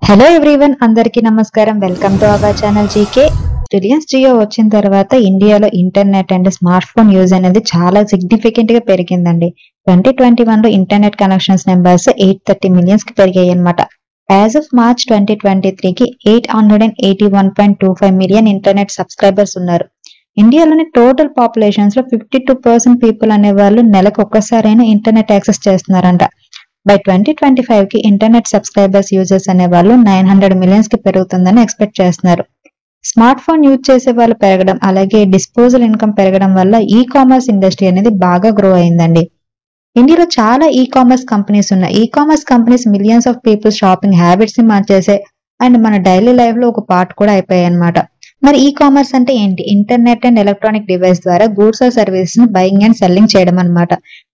Hello everyone, అందరికీ నమస్కారం. Welcome to our channel GK. Reliance Jio వచ్చిన తర్వాత ఇండియాలో internet and smart phone use అనేది చాలా సిగ్నిఫికెంట్ గా పెరిగిందండి. 2021 లో ఇంటర్నెట్ కనెక్షన్స్ నెంబర్స్ 830 మిలియన్స్ కి పెరిగాయి అనమాట. యాజ్ ఆఫ్ మార్చ్ 2023కి 881.25 మిలియన్ ఇంటర్నెట్ సబ్స్క్రైబర్స్ ఉన్నారు. ఇండియాలోని టోటల్ పాపులేషన్స్ లో 52% పీపుల్ అనే వాళ్ళు నెలకు ఒక్కసారైనా ఇంటర్నెట్ యాక్సెస్ చేస్తున్నారంట. బై 2025 కి ఇంటర్నెట్ సబ్స్క్రైబర్స్ యూజర్స్ అనే వాళ్ళు 900 మిలియన్స్ కి పెరుగుతుందని ఎక్స్పెక్ట్ చేస్తున్నారు. స్మార్ట్ ఫోన్ యూజ్ చేసే వాళ్ళు పెరగడం, అలాగే డిస్పోజల్ ఇన్కమ్ పెరగడం వల్ల ఈ కామర్స్ ఇండస్ట్రీ అనేది బాగా గ్రో అయిందండి. ఇండియాలో చాలా ఈ కామర్స్ కంపెనీస్ ఉన్నాయి. E commerce companies millions of people shopping habits ని మార్చేసే అండ్ మన డైలీ లైఫ్ లో ఒక పార్ట్ కూడా అయిపోయాయి అనమాట. మరి ఈ కామర్స్ అంటే ఏంటి? ఇంటర్నెట్ అండ్ ఎలక్ట్రానిక్ డివైస్ ద్వారా గూడ్స్ ఆర్ సర్వీసెస్ ని బయింగ్ అండ్ సెల్లింగ్ చేయడం అనమాట.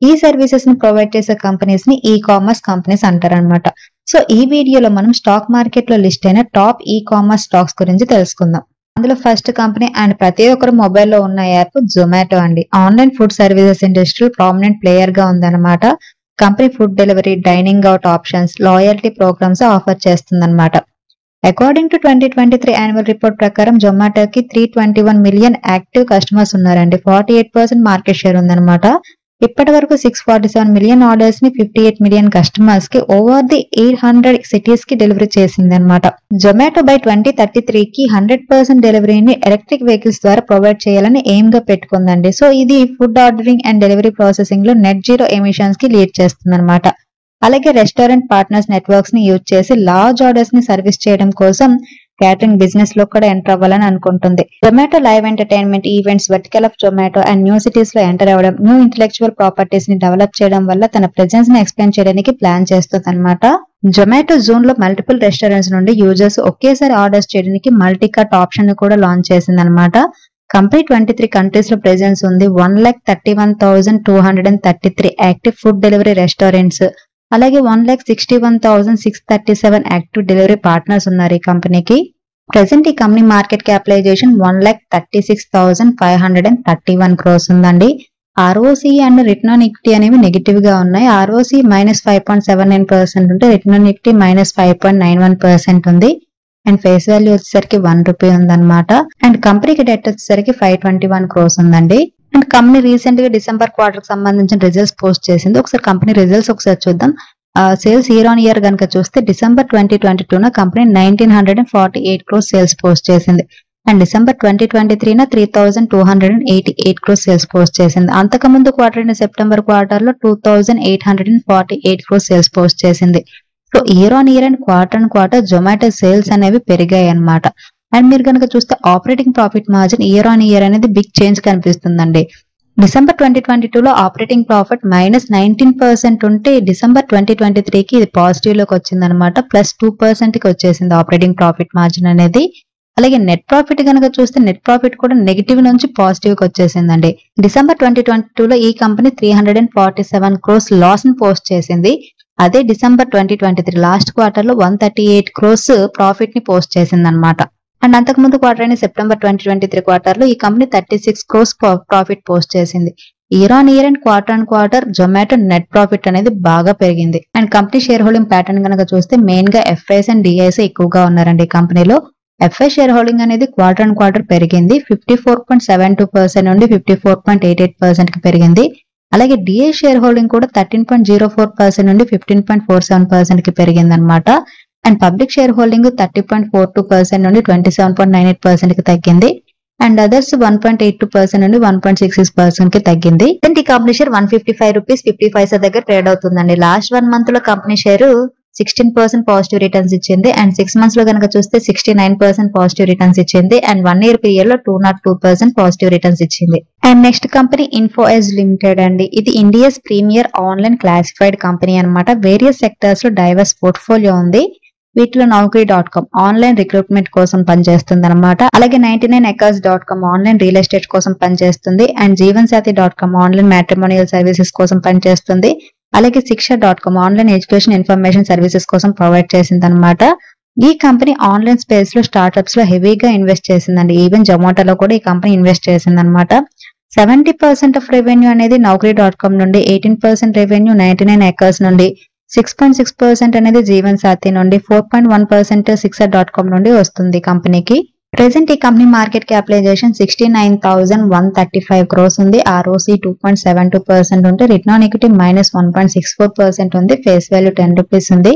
ఈ సర్వీసెస్ ని ప్రొవైడ్ చేసే కంపెనీస్ ని ఈ కామర్స్ కంపెనీస్ అంటారనమాట. సో ఈ వీడియోలో మనం స్టాక్ మార్కెట్ లో లిస్ట్ అయిన టాప్ ఈ కామర్స్ స్టాక్స్ గురించి తెలుసుకుందాం. అందులో ఫస్ట్ కంపెనీ అండ్ ప్రతి ఒక్కరు మొబైల్లో ఉన్న యాప్ జొమాటో అండి. Online food services industry prominent player గా ఉందన్నమాట. Company food delivery, dining out options, loyalty programs offer చేస్తుందన్నమాట. అకార్డింగ్ టు 2023 యాన్యువల్ రిపోర్ట్ ప్రకారం జొమాటోకి 321 మిలియన్ యాక్టివ్ కస్టమర్స్ ఉన్నారండి. 48% మార్కెట్ షేర్ ఉందన్నమాట. ఇప్పటి వరకు 647 మిలియన్ ఆర్డర్స్ ని 58 మిలియన్ కస్టమర్స్ కి ఓవర్ ది 800 సిటీస్ కి డెలివరీ చేసింది అనమాట. జొమాటో బై 2033కి 100% డెలివరీని ఎలక్ట్రిక్ వెహికల్స్ ద్వారా ప్రొవైడ్ చేయాలని ఎయిమ్ గా పెట్టుకుందండి. సో ఇది food ordering and delivery processing లో నెట్ జీరో ఎమిషన్స్ కి లీడ్ చేస్తుంది అనమాట. అలాగే రెస్టారెంట్ పార్ట్నర్స్ నెట్వర్క్స్ ని యూజ్ చేసి లార్జ్ ఆర్డర్స్ ని సర్వీస్ చేయడం కోసం క్యాటరింగ్ బిజినెస్ లో కూడా ఎంటర్ అవ్వాలని అనుకుంటుంది. Zomato live entertainment events vertical of Zomato and new cities లో ఎంటర్ అవ్వడం, న్యూ ఇంటెలెక్చువల్ ప్రాపర్టీస్ ని డెవలప్ చేయడం వల్ల తన ప్రెజెన్స్ ని ఎక్స్పెండ్ చేయడానికి ప్లాన్ చేస్తుంది అనమాట. జొమాటో జోన్ లో మల్టిపుల్ రెస్టారెంట్స్ నుండి యూజర్స్ ఒకేసారి ఆర్డర్స్ చేయడానికి మల్టీ కట్ ఆప్షన్ ని కూడా లాంచ్ చేసింది అనమాట. కంపెనీ 23 కంట్రీస్ లో ప్రెజెన్స్ ఉంది. 1,31,233 యాక్టివ్ ఫుడ్ డెలివరీ రెస్టారెంట్స్, అలాగే 1,61,637 యాక్టివ్ డెలివరీ పార్ట్నర్స్ ఉన్నారు ఈ కంపెనీకి. ప్రెసెంట్ ఈ కంపెనీ మార్కెట్ క్యాపిటలైజేషన్ 1,36,531 crores ఉందండి. ROCE and return on equity అనేవి నెగిటివ్ గా ఉన్నాయి. ROCE -5.79% ఉంటే రిటర్న్ ఆన్ ఈక్విటీ -5.91% ఉంది. అండ్ ఫేస్ వాల్యూ వచ్చేసరికి ₹1 ఉందన్నమాట. అండ్ కంపెనీకి డెట్ వచ్చేసరికి 521 crores ఉందండి. అండ్ కంపెనీ రీసెంట్ గా డిసెంబర్ క్వార్టర్ కి సంబంధించిన రిజల్ట్స్ పోస్ట్ చేసింది. ఒకసారి కంపెనీ రిజల్ట్స్ ఒకసారి చూద్దాం. సేల్స్ ఇయర్ ఆన్ ఇయర్ కనుక చూస్తే December 2022 company 1,948 crores sales post చేసింది. And December 2023 3,288 crores sales post చేసింది. అంతకుముందు క్వార్టర్ అయిన సెప్టెంబర్ క్వార్టర్ లో 2,848 crores సేల్స్ పోస్ట్ చేసింది. So year on year and quarter Zomato sales అనేవి పెరిగాయి అన్నమాట. అండ్ మీరు కనుక చూస్తే operating profit margin year on year అనేది బిగ్ చేంజ్ కనిపిస్తుందండి. డిసెంబర్ 2022 లో ఆపరేటింగ్ ప్రాఫిట్ -19% ఉంటే డిసెంబర్ 2023కి ఇది పాజిటివ్ లోకి వచ్చిందనమాట. +2% కి వచ్చేసింది ఆపరేటింగ్ ప్రాఫిట్ మార్జిన్ అనేది. అలాగే నెట్ ప్రాఫిట్ కనుక చూస్తే నెట్ ప్రాఫిట్ కూడా నెగిటివ్ నుంచి పాజిటివ్ కి వచ్చేసిందండి. డిసెంబర్ 2022 లో ఈ కంపెనీ 347 crores లాస్ ని పోస్ట్ చేసింది. అదే డిసెంబర్ 2023 లాస్ట్ క్వార్టర్ లో 138 crores ప్రాఫిట్ ని పోస్ట్ చేసింది అనమాట. అండ్ అంతకుముందు క్వార్టర్ అయిన సెప్టెంబర్ 2023 క్వార్టర్ లో ఈ కంపెనీ 36 crores ప్రాఫిట్ పోస్ట్ చేసింది. Year on year and quarter Zomato net profit అనేది బాగా పెరిగింది. And company share holding pattern కనుక చూస్తే మెయిన్ గా ఎఫ్ఐస్ అండ్ డిఐస్ ఎక్కువగా ఉన్నారండి ఈ కంపెనీలో. ఎఫ్ఐ షేర్ హోల్డింగ్ అనేది క్వార్టర్ పెరిగింది. 54.72% నుండి 54.88% కి పెరిగింది. అలాగే డిఐ షేర్ హోల్డింగ్ కూడా 13.04% నుండి 15.47% కి పెరిగింది అనమాట. అండ్ పబ్లిక్ షేర్ హోల్డింగ్ 30.42% నుండి 27.98% కి తగ్గింది. అండ్ అదర్స్ 1.82% నుండి 1.66% కి తగ్గింది. ఈ కంపెనీ షేర్ ₹155.50 దగ్గర ట్రేడ్ అవుతుందండి. లాస్ట్ 1 month లో కంపెనీ షేర్ 16% పాజిటివ్ రిటర్న్స్ ఇచ్చింది. అండ్ 6 months లో కనుక చూస్తే 69% పాజిటివ్ రిటర్న్స్ ఇచ్చింది. అండ్ 1 year పీరియడ్ లో 202% పాజిటివ్ రిటర్న్స్ ఇచ్చింది. And next company Info Edge limited అండి. ఇది India's premier online classified company అనమాట. వేరియస్ సెక్టర్స్ లో డైవర్స్ పోర్ట్ఫోలియో ఉంది. వీటిలో Naukri.com ఆన్లైన్ రిక్రూట్మెంట్ కోసం పనిచేస్తుంది అనమాట. అలాగే 99acres.com ఆన్లైన్ రియల్ ఎస్టేట్ కోసం పనిచేస్తుంది. అండ్ జీవన్సాథి.com ఆన్లైన్ మ్యాట్రిమోనియల్ సర్వీసెస్ కోసం పనిచేస్తుంది. అలాగే శిక్ష.com ఆన్లైన్ ఎడ్యుకేషన్ ఇన్ఫర్మేషన్ సర్వీసెస్ కోసం ప్రొవైడ్ చేసింది అనమాట. ఈ కంపెనీ ఆన్లైన్ స్పేస్ లో స్టార్ట్అప్స్ లో హెవీగా ఇన్వెస్ట్ చేసిందండి. ఈవెన్ జొమాటోలో కూడా ఈ కంపెనీ ఇన్వెస్ట్ చేసింది అనమాట. 70% ఆఫ్ రెవెన్యూ అనేది Naukri.com నుండి, 18% రెవెన్యూ 99acres నుండి, 6.6% అనేది జీవన్ సాథీ నుండి, 4.1% Sixer.com నుండి వస్తుంది కంపెనీకి. ప్రెసెంట్ ఈ కంపెనీ మార్కెట్ క్యాపిటలైజేషన్ 69,135 crores ఉంది. ROC 2.72% ఉంటే రిటర్న్ ఆన్ ఈక్విటీ -1.64% ఉంది. ఫేస్ వాల్యూ 10 రూపీస్ ఉంది.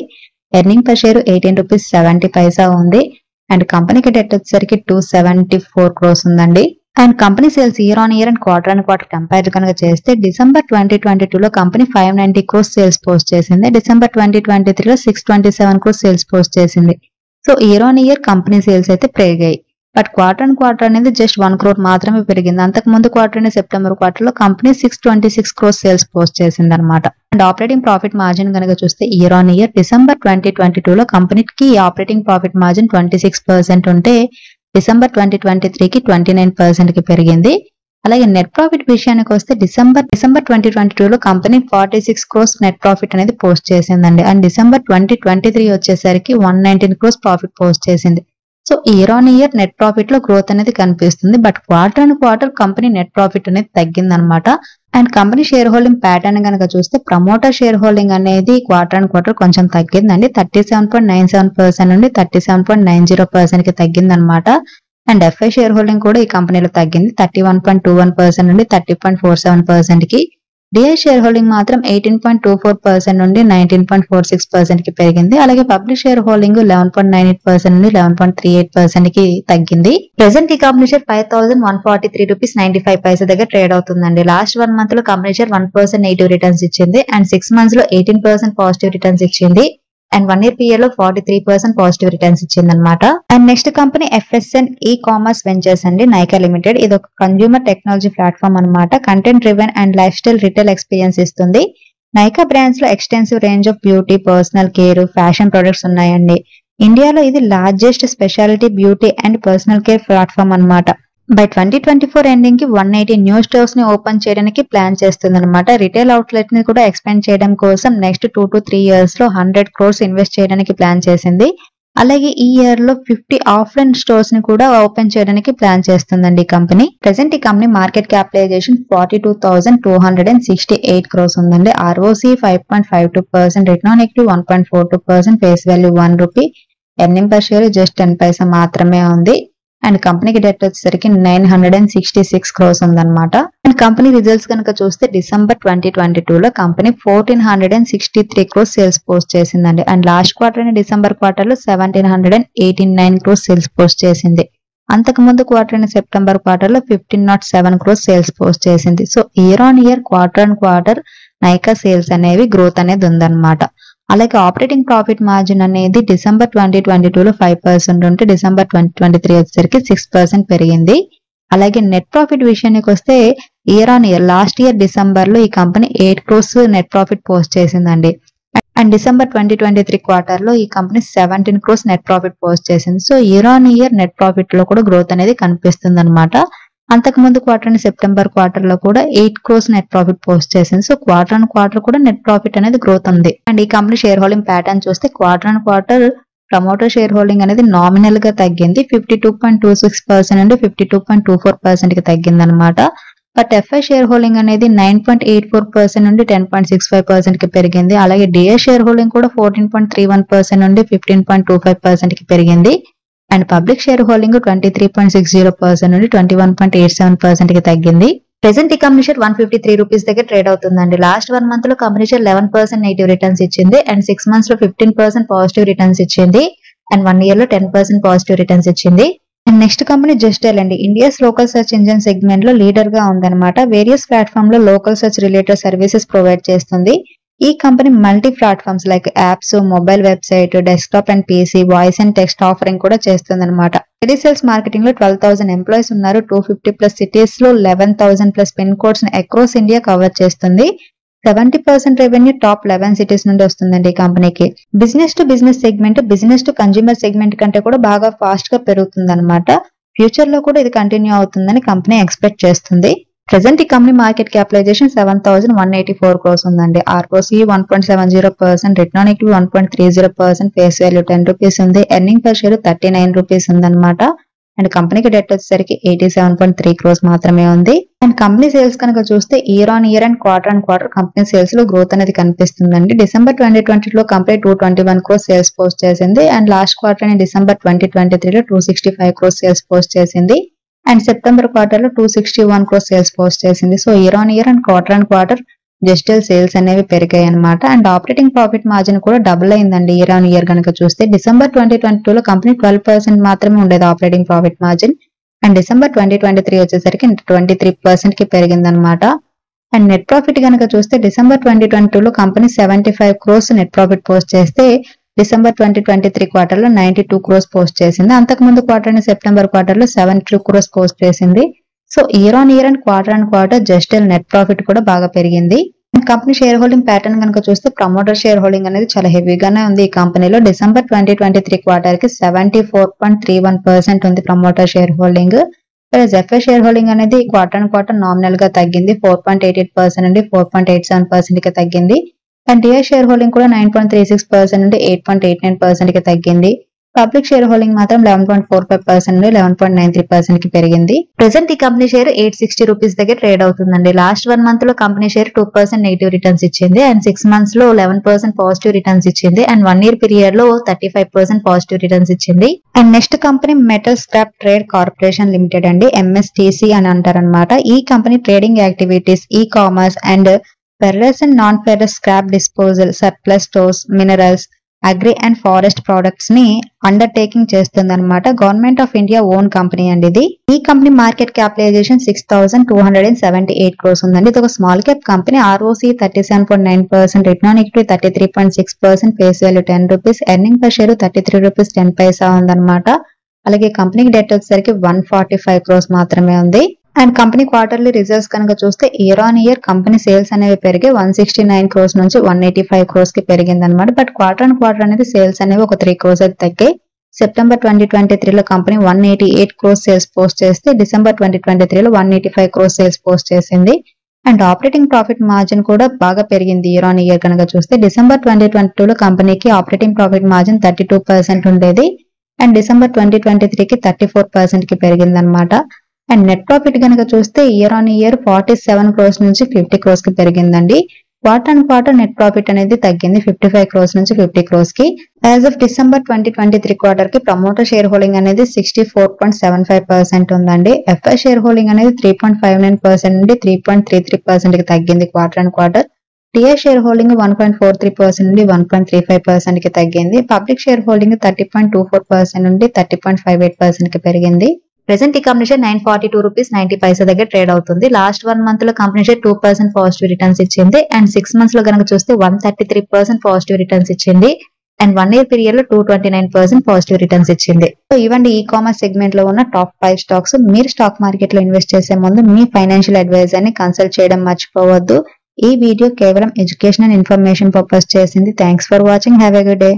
ఎర్నింగ్ పర్ షేర్ 18 రూపీస్ 70 పైసా ఉంది. అండ్ కంపెనీకి డెట్ వచ్చేసరికి 274 crores ఉందండి. And company sales year on year and quarter compare కనుక చేస్తే డిసెంబర్ 2022 లో కంపెనీ 590 crores సేల్స్ పోస్ట్ చేసింది. డిసెంబర్ 2023 లో 627 crores సేల్స్ పోస్ట్ చేసింది. So year on year company sales అయితే పెరిగాయి. బట్ క్వార్టర్ అనేది జస్ట్ 1 crore మాత్రమే పెరిగింది. అంతకు ముందు క్వార్టర్ సెప్టెంబర్ క్వార్టర్ లో కంపెనీ 626 crores సేల్స్ పోస్ట్ చేసింది అనమాట. అండ్ ఆపరేటింగ్ ప్రాఫిట్ మార్జిన్ కనుక చూస్తే ఇయర్ ఆన్ ఇయర్ డిసెంబర్ 2022 లో కంపెనీకి ఆపరేటింగ్ ప్రాఫిట్ మార్జిన్ 26% ఉంటే డిసెంబర్ 2023కి 29% కి పెరిగింది. అలాగే నెట్ ప్రాఫిట్ విషయానికి వస్తే డిసెంబర్ 2022 లో కంపెనీ 46 crores నెట్ ప్రాఫిట్ అనేది పోస్ట్ చేసిందండి. అండ్ డిసెంబర్ 2023 వచ్చేసరికి 119 crores ప్రాఫిట్ పోస్ట్ చేసింది. So year on year net profit లో గ్రోత్ అనేది కనిపిస్తుంది. But quarter company net profit అనేది తగ్గింది అనమాట. And company share holding pattern కనుక చూస్తే ప్రమోటర్ షేర్ హోల్డింగ్ అనేది క్వార్టర్ కొంచెం తగ్గిందండి. 37.97% నుండి 37.90% కి తగ్గింది అనమాట. అండ్ ఎఫ్ఐ షేర్ హోల్డింగ్ కూడా ఈ కంపెనీలో తగ్గింది. 31.21% నుండి 30.47% కి. డిఐ షేర్ హోల్డింగ్ మాత్రం 18.24% నుండి 19.46% కి పెరిగింది. అలాగే పబ్లిక్ షేర్ హోల్డింగ్ 11.98% నుండి 11.38% కి తగ్గింది. ప్రెసెంట్ ఈ కంపెనీ షేర్ 5,143 రూపీస్ 95 పైసా దగ్గర ట్రేడ్ అవుతుందండి. లాస్ట్ 1 మంత్ లో కంపెనీ షేర్ 1% నెగిటివ్ రిటర్న్స్ ఇచ్చింది. అండ్ 6 months లో 18% పాజిటివ్ రిటర్న్స్ ఇచ్చింది. అండ్ 1 year పీరియడ్ లో 43% పాజిటివ్ రిటర్న్స్ ఇచ్చింది అనమాట. And next company FSN e commerce ventures అండి, నైకా లిమిటెడ్. ఇది ఒక కన్జ్యూమర్ టెక్నాలజీ ప్లాట్ఫామ్ అనమాట. Content driven and life style retail experience ఇస్తుంది. నైకా బ్రాండ్స్ లో extensive range of beauty, personal care, fashion products ఉన్నాయండి. ఇండియాలో ఇది largest speciality beauty and personal care platform అనమాట. బై 2024 ఎండింగ్ కి 180 న్యూ స్టోర్స్ ని ఓపెన్ చేయడానికి ప్లాన్ చేస్తుంది అనమాట. రిటైల్ అవుట్లెట్ ని కూడా ఎక్స్పాండ్ చేయడం కోసం నెక్స్ట్ 2 to 3 years లో 100 crores ఇన్వెస్ట్ చేయడానికి ప్లాన్ చేసింది. అలాగే ఈ ఇయర్ లో 50 ఆఫ్లైన్ స్టోర్స్ ని కూడా ఓపెన్ చేయడానికి ప్లాన్ చేస్తుందండి ఈ కంపెనీ. ప్రెసెంట్ ఈ కంపెనీ మార్కెట్ క్యాపిటలైజేషన్ 42,268 crores ఉందండి. ROC 5.52%, return on equity 1.42%, face value 1 rupee, earning per share just 10 పైసా మాత్రమే ఉంది. అండ్ కంపెనీకి డెట్ వచ్చేసరికి 966 crores ఉందన్నమాట. అండ్ కంపెనీ రిజల్ట్స్ కనుక చూస్తే డిసెంబర్ 2022 లో కంపెనీ 1,463 crores సేల్స్ పోస్ట్ చేసిందండి. అండ్ లాస్ట్ క్వార్టర్ అయిన డిసెంబర్ క్వార్టర్ లో 1,789 crores సేల్స్ పోస్ట్ చేసింది. అంతకు ముందు క్వార్టర్ అయిన సెప్టెంబర్ క్వార్టర్ లో 1,507 crores సేల్స్ పోస్ట్ చేసింది. So year on year quarter Nykaa sales అనేవి గ్రోత్ అనేది ఉందన్నమాట. అలాగే ఆపరేటింగ్ ప్రాఫిట్ మార్జిన్ అనేది డిసెంబర్ 2022 లో 5% ఉంటే డిసెంబర్ 2023 వచ్చేసరికి 6% పెరిగింది. అలాగే నెట్ ప్రాఫిట్ విషయానికి వస్తే year on year last year December లో ఈ company 8 crores net profit post చేసిందండి. అండ్ డిసెంబర్ 2023 క్వార్టర్ లో ఈ company 17 crores net profit post చేసింది. So year on year net profit లో కూడా గ్రోత్ అనేది కనిపిస్తుంది అనమాట. అంతకు ముందు క్వార్టర్ సెప్టెంబర్ క్వార్టర్ లో కూడా 8 crores నెట్ ప్రాఫిట్ పోస్ట్ చేసింది. సో క్వార్టర్ కూడా నెట్ ప్రాఫిట్ అనేది గ్రోత్ ఉంది. అండ్ ఈ కంపెనీ షేర్ హోల్డింగ్ ప్యాటర్న్ చూస్తే క్వార్టర్ ప్రమోటర్ షేర్ హోల్డింగ్ అనేది నామినల్ గా తగ్గింది. 52.26% నుండి 52.24% కి తగ్గింది అనమాట. బట్ ఎఫ్ఐ షేర్ హోల్డింగ్ అనేది 9.84% నుండి 10.65% కి పెరిగింది. అలాగే డిఐ షేర్ హోల్డింగ్ కూడా 14.31% నుండి 15.25% కి పెరిగింది. అండ్ పబ్లిక్ షేర్ హోల్డింగ్ 23.60% నుండి 21.87% కి తగ్గింది. ప్రెసెంట్ ఈ కంపెనీ షేర్ 153 రూపీస్ దగ్గర ట్రేడ్ అవుతుందండి. లాస్ట్ 1 మంత్ లో కంపెనీ షేర్ 11% నెగిటివ్ రిటర్న్స్ ఇచ్చింది. అండ్ 6 months లో 15% పాజిటివ్ రిటర్న్స్ ఇచ్చింది. అండ్ 1 year లో 10% పాజిటివ్ రిటర్న్స్ ఇచ్చింది. అండ్ నెక్స్ట్ కంపెనీ జస్టైల్ అండి, India's local search engine segment లో లీడర్ గా ఉందన్నమాట. వేరియస్ ప్లాట్ఫామ్ లో local search related services provide చేస్తుంది. ఈ company multi platforms like apps, mobile website, desktop and PC, voice and text offering కూడా చేస్తుంది అనమాట. టెలిసేల్స్ మార్కెటింగ్ లో 12,000 ఎంప్లాయీస్ ఉన్నారు. 250+ సిటీస్ లో 11,000+ pin codes across India cover చేస్తుంది. 70% రెవెన్యూ టాప్ 11 సిటీస్ నుండి వస్తుందండి ఈ కంపెనీకి. Business to business segment business to consumer segment కంటే కూడా బాగా ఫాస్ట్ గా పెరుగుతుంది అనమాట. ఫ్యూచర్ లో కూడా ఇది కంటిన్యూ అవుతుందని కంపెనీ ఎక్స్పెక్ట్ చేస్తుంది. ప్రెసెంట్ ఈ కంపెనీ మార్కెట్ క్యాపిటలైజేషన్ 7,184 crores ఉందండి. ROC 1.70%, return on equity 1.30%, face value 10 rupees ఉంది. ఎర్నింగ్ పర్ షేర్ 39 రూపీస్ ఉందన్నమాట. అండ్ కంపెనీకి డెట్ వచ్చేసరికి 87.3 crores మాత్రమే ఉంది. అండ్ కంపెనీ సేల్స్ కనుక చూస్తే year on quarter company sales లో గ్రోత్ అనేది కనిపిస్తుందండి. డిసెంబర్ 2020 లో కంపెనీ 221 crores సేల్స్ పోస్ట్ చేసింది. అండ్ లాస్ట్ క్వార్టర్ అని డిసెంబర్ 2023 లో 265 crores సేల్స్ పోస్ట్ చేసింది. అండ్ సెప్టెంబర్ క్వార్టర్ లో 261 crores సేల్స్ పోస్ట్ చేసింది. So year on quarter Justdial sales అనేవి పెరిగాయి అనమాట. అండ్ ఆపరేటింగ్ ప్రాఫిట్ మార్జిన్ కూడా డబుల్ అయిందండి ఇయర్ ఆన్ ఇయర్ కనుక చూస్తే. డిసెంబర్ 2022 లో కంపెనీ 12% మాత్రమే ఉండేది operating profit margin. And December 2023 వచ్చేసరికి 23% కి పెరిగిందనమాట. అండ్ నెట్ ప్రాఫిట్ కనుక చూస్తే డిసెంబర్ 2022 లో company 75 crores net profit post చేస్తే డిసెంబర్ 2023 క్వార్టర్ లో 92 crores పోస్ట్ చేసింది. అంతకుముందు క్వార్టర్ అని సెప్టెంబర్ క్వార్టర్ లో 72 crores పోస్ట్ చేసింది. So year on quarter Justdial net profit కూడా బాగా పెరిగింది. కంపెనీ షేర్ హోల్డింగ్ ప్యాటర్న్ కనుక చూస్తే ప్రమోటర్ షేర్ హోల్డింగ్ అనేది చాలా హెవీగానే ఉంది ఈ కంపెనీలో. డిసెంబర్ 2023 క్వార్టర్ కి 74.31% ఉంది promoter share holding. FI share holding అనేది క్వార్టర్ నామినల్ గా తగ్గింది. 4.88% నుండి 4.87% కి తగ్గింది. అండ్ డిఐ షేర్ హోల్డింగ్ కూడా 9.36% నుండి 8.89% కి తగ్గింది. పబ్లిక్ షేర్ హోల్డింగ్ మాత్రం 11.45% నుండి 11.93% కి పెరిగింది. ప్రెసెంట్ ఈ కంపెనీ షేర్ 860 రూపీస్ దగ్గర ట్రేడ్ అవుతుందండి. లాస్ట్ 1 month లో కంపెనీ షేర్ 2% నెగిటివ్ రిటర్న్స్ ఇచ్చింది. అండ్ 6 months లో 11% పాజిటివ్ రిటర్న్స్ ఇచ్చింది. అండ్ 1 year పీరియడ్ లో 35% పాజిటివ్ రిటర్న్స్ ఇచ్చింది. And next company metal scrap trade corporation limited అండి, MSTC అని అంటారనమాట. ఈ company trading activities, e commerce and ferrous and non ferrous scrap disposal, surplus stores, minerals, agri and forest products ని undertaking చేస్తుంది అనమాట. Government of India own company అండి ఇది. ఈ కంపెనీ మార్కెట్ క్యాపిటలైజేషన్ 6,278 crores ఉందండి. ఇది ఒక small cap company. ROC 37.9%, return on equity 33.6%, face value 10 rupees, earning per share 33 rupees 10 paisa ఉందన్నమాట. అలాగే కంపెనీకి డెట్ వచ్చేసరికి 145 crores మాత్రమే ఉంది. అండ్ కంపెనీ క్వార్టర్లీ రిజల్ట్స్ కనుక చూస్తే year on year company sales అనేవి పెరిగి 169 crores నుంచి 185 crores కి పెరిగింది అనమాట. బట్ క్వార్టర్ అనేది సేల్స్ అనేవి ఒక 3 crores అయితే తగ్గాయి. సెప్టెంబర్ 2023 లో కంపెనీ 188 crores సేల్స్ పోస్ట్ చేస్తే డిసెంబర్ 2023 లో 185 crores సేల్స్ పోస్ట్ చేసింది. అండ్ ఆపరేటింగ్ ప్రాఫిట్ మార్జిన్ కూడా బాగా పెరిగింది ఇయర్ ఆన్ ఇయర్ కనుక చూస్తే. డిసెంబర్ 2022 లో కంపెనీకి ఆపరేటింగ్ ప్రాఫిట్ మార్జిన్ 32% ఉండేది. అండ్ డిసెంబర్ 2023 కి 34% కి పెరిగింది అనమాట. అండ్ నెట్ ప్రాఫిట్ కనుక చూస్తే ఇయర్ ఆన్ ఇయర్ 47 crores నుంచి 50 crores కి పెరిగిందండి. క్వార్టర్ నెట్ ప్రాఫిట్ అనేది తగ్గింది 55 crores నుంచి 50 crores కి. యాజ్ ఆఫ్ డిసెంబర్ 2023 క్వార్టర్ కి ప్రమోటర్ షేర్ హోల్డింగ్ అనేది 64.75% ఉందండి. ఎఫ్ఐ షేర్ హోల్డింగ్ అనేది 3.59% నుండి 3.33% కి తగ్గింది క్వార్టర్. డిఐ షేర్ హోల్డింగ్ 1.43% నుండి 1.35% కి తగ్గింది. పబ్లిక్ షేర్ హోల్డింగ్ 30.24% నుండి 30.58% కి పెరిగింది. ప్రెసెంట్ ఈ కంపెనీ షేర్ 942 rupees 90 paisa దగ్గర ట్రేడ్ అవుతుంది. లాస్ట్ 1 month లో కంపెనీ షేర్ 2% పాజిటివ్ రిటర్న్స్ ఇచ్చింది. అండ్ 6 months లో కనుక చూస్తే 133% పాజిటివ్ రిటర్న్స్ ఇచ్చింది. అండ్ 1 year పీరియడ్ లో 229% పాజిటివ్ రిటర్న్స్ ఇచ్చింది. సో ఇవ్వండి ఈ కామర్స్ సెగ్మెంట్ లో ఉన్న టాప్ 5 స్టాక్స్. మీరు స్టాక్ మార్కెట్ లో ఇన్వెస్ట్ చేసే ముందు మీ ఫైనాన్షియల్ అడ్వైజర్ ని కన్సల్ట్ చేయడం మర్చిపోవద్దు. ఈ వీడియో కేవలం ఎడ్యుకేషన్ అండ్ ఇన్ఫర్మేషన్ పర్పస్ చేసింది. Thanks for watching. Have a good day.